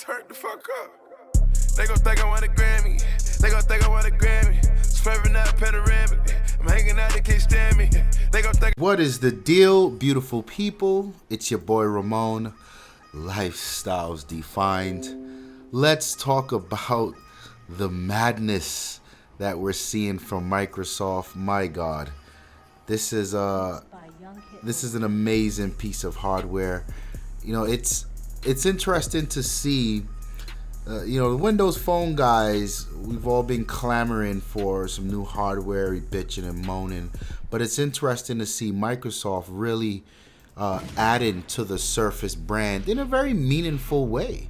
Turn the fuck up. They gon' think I want a Grammy. They gon' think I want a Grammy. Swerving out panoramic. I'm hanging out, they can't stand me. They gon' think. What is the deal, beautiful people? It's your boy Ramon. Lifestyles Defined. Let's talk about the madness that we're seeing from Microsoft. My God, this is an amazing piece of hardware. You know, it's interesting to see. The Windows Phone guys, we've all been clamoring for some new hardware, bitching and moaning. But it's interesting to see Microsoft really adding to the Surface brand in a very meaningful way.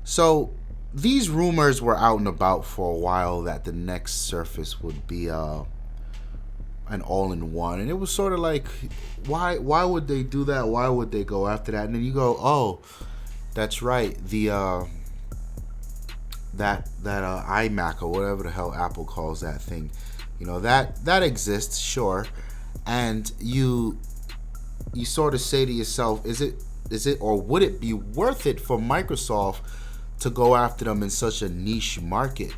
So these rumors were out and about for a while that the next Surface would be an all-in-one, and it was sort of like, why would they do that? Why would they go after that? And then you go, oh, that's right, the that iMac or whatever the hell Apple calls that thing, that exists, sure, and you sort of say to yourself, is it or would it be worth it for Microsoft to go after them in such a niche market?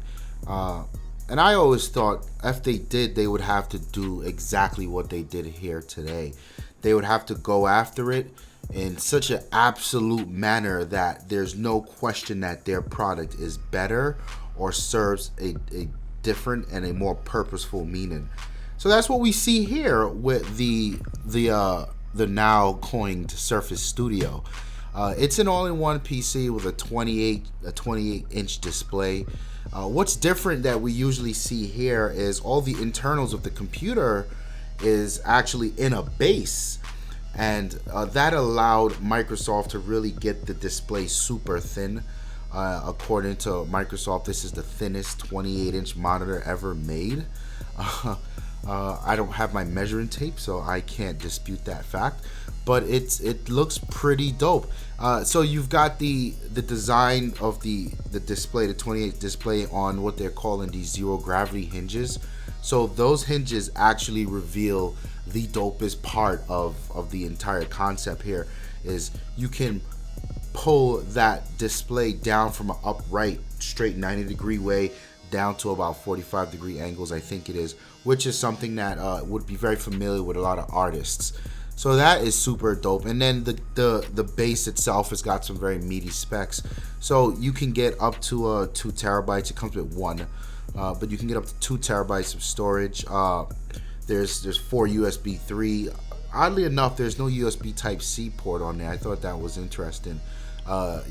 And I always thought if they did, they would have to do exactly what they did here today. They would have to go after it in such an absolute manner that there's no question that their product is better or serves a different and a more purposeful meaning. So that's what we see here with the now coined Surface Studio. It's an all-in-one PC with a 28-inch display. What's different that we usually see here is all the internals of the computer is actually in a base. And that allowed Microsoft to really get the display super thin. According to Microsoft, this is the thinnest 28-inch monitor ever made. I don't have my measuring tape, so I can't dispute that fact. But it looks pretty dope. So you've got the design of the display, the 28 display, on what they're calling these zero gravity hinges. So those hinges actually reveal the dopest part of the entire concept here. Is you can pull that display down from an upright, straight 90-degree way down to about 45-degree angles, I think it is, which is something that would be very familiar with a lot of artists. So that is super dope. And then the base itself has got some very meaty specs. So you can get up to 2 terabytes. It comes with 1, but you can get up to 2 terabytes of storage. There's 4 USB 3. Oddly enough, there's no USB Type-C port on there. I thought that was interesting.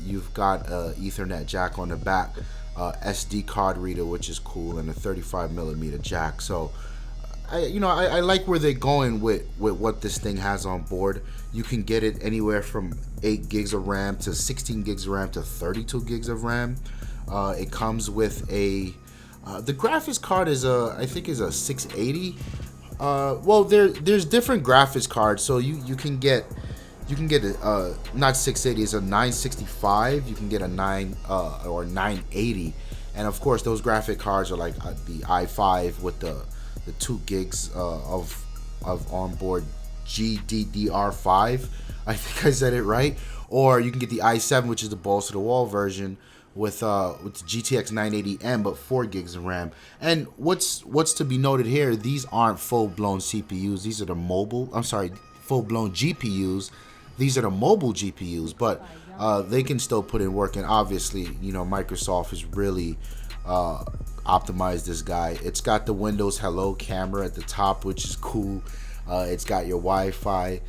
You've got a Ethernet jack on the back, SD card reader, which is cool, and a 35mm jack. So I like where they're going with what this thing has on board. You can get it anywhere from 8 gigs of RAM to 16 gigs of RAM to 32 gigs of RAM. It comes with the graphics card is I think is a 680. Well, there's different graphics cards, so you can get not 680, it's a 965. You can get a 9 or 980, and of course those graphic cards are like the i5 with the 2 gigs of onboard GDDR5. I think I said it right. Or you can get the i7, which is the balls to the wall version, with the GTX 980M, but 4 gigs of RAM. And what's to be noted here, these aren't full-blown CPUs. These are the full-blown GPUs. These are the mobile GPUs, but they can still put in work. And obviously, Microsoft has really optimized this guy. It's got the Windows Hello camera at the top, which is cool. It's got your Wi-Fi.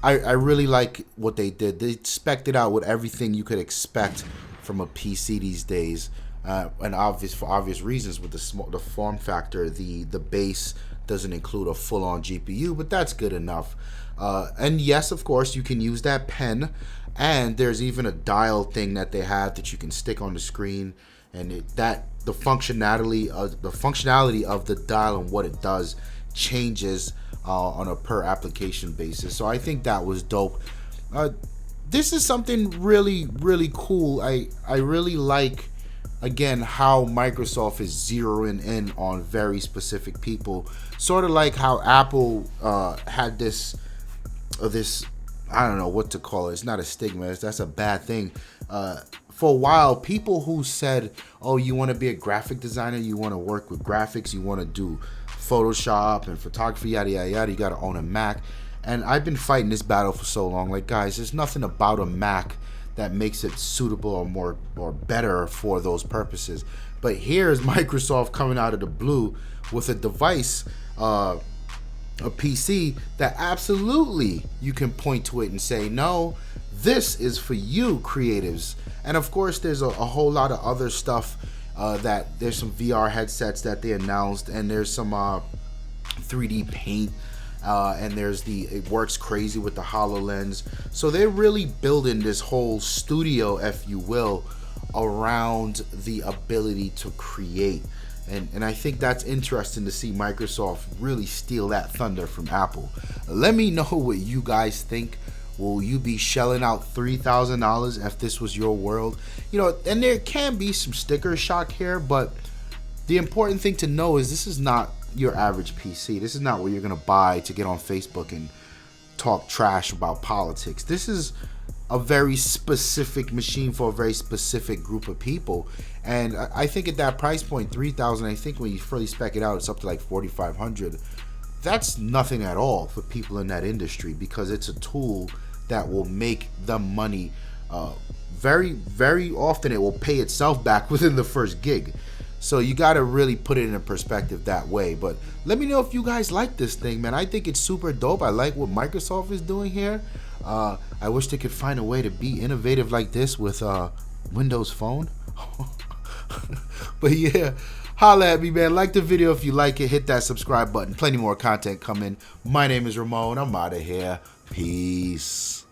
I really like what they did. They spec'd it out with everything you could expect from a PC these days, and for obvious reasons with the form factor. The base doesn't include a full-on GPU, but that's good enough. And yes, of course, you can use that pen, and there's even a dial thing that they have that you can stick on the screen, and the functionality of the dial and what it does changes on a per application basis. So I think that was dope. This is something really, really cool. I really like, again, how Microsoft is zeroing in on very specific people. Sort of like how Apple had this, I don't know what to call it. It's not a stigma. That's a bad thing. for a while, people who said, oh, you want to be a graphic designer, you want to work with graphics, you want to do Photoshop and photography, yada, yada, yada, you got to own a Mac. And I've been fighting this battle for so long. Like, guys, there's nothing about a Mac that makes it suitable or better for those purposes. But here's Microsoft coming out of the blue with a device, a PC that absolutely you can point to it and say, no, this is for you creatives. And of course, there's a whole lot of other stuff that there's some VR headsets that they announced, and there's some 3D paint, and there's it works crazy with the HoloLens. So they're really building this whole studio, if you will, around the ability to create. And I think that's interesting to see Microsoft really steal that thunder from Apple. Let me know what you guys think. Will you be shelling out $3,000 if this was your world? You know, and there can be some sticker shock here, but the important thing to know is this is not your average PC. This is not what you're going to buy to get on Facebook and talk trash about politics. This is a very specific machine for a very specific group of people. And I think at that price point, $3,000, I think when you fully spec it out, it's up to like $4,500. That's nothing at all for people in that industry, because it's a tool that will make them money. Very, very often it will pay itself back within the first gig. So you got to really put it in perspective that way. But let me know if you guys like this thing, man. I think it's super dope. I like what Microsoft is doing here. I wish they could find a way to be innovative like this with Windows Phone. But yeah, holla at me, man. Like the video if you like it. Hit that subscribe button. Plenty more content coming. My name is Ramon. I'm out of here. Peace.